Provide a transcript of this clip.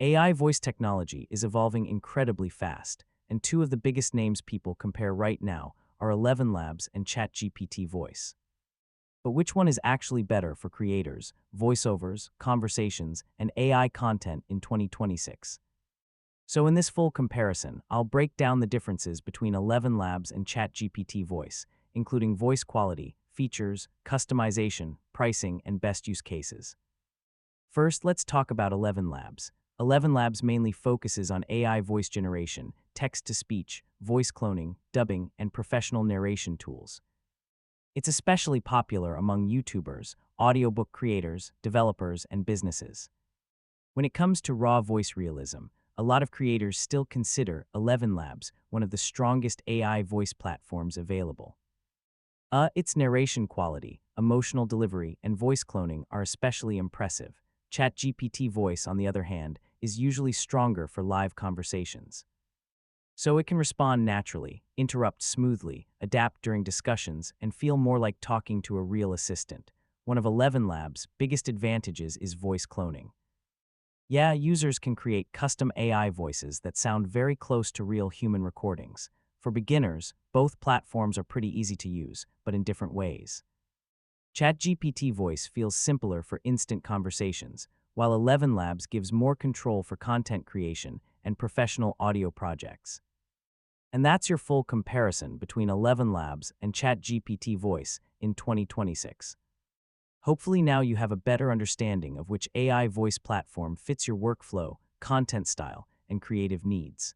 AI voice technology is evolving incredibly fast, and two of the biggest names people compare right now are ElevenLabs and ChatGPT Voice. But which one is actually better for creators, voiceovers, conversations, and AI content in 2026? So in this full comparison, I'll break down the differences between ElevenLabs and ChatGPT Voice, including voice quality, features, customization, pricing, and best use cases. First, let's talk about ElevenLabs. ElevenLabs mainly focuses on AI voice generation, text-to-speech, voice cloning, dubbing, and professional narration tools. It's especially popular among YouTubers, audiobook creators, developers, and businesses. When it comes to raw voice realism, a lot of creators still consider ElevenLabs one of the strongest AI voice platforms available. Its narration quality, emotional delivery, and voice cloning are especially impressive. ChatGPT Voice, on the other hand, is usually stronger for live conversations. So it can respond naturally, interrupt smoothly, adapt during discussions, and feel more like talking to a real assistant. One of ElevenLabs' biggest advantages is voice cloning. Yeah, users can create custom AI voices that sound very close to real human recordings. For beginners, both platforms are pretty easy to use, but in different ways. ChatGPT Voice feels simpler for instant conversations, while ElevenLabs gives more control for content creation and professional audio projects. And that's your full comparison between ElevenLabs and ChatGPT Voice in 2026. Hopefully now you have a better understanding of which AI voice platform fits your workflow, content style, and creative needs.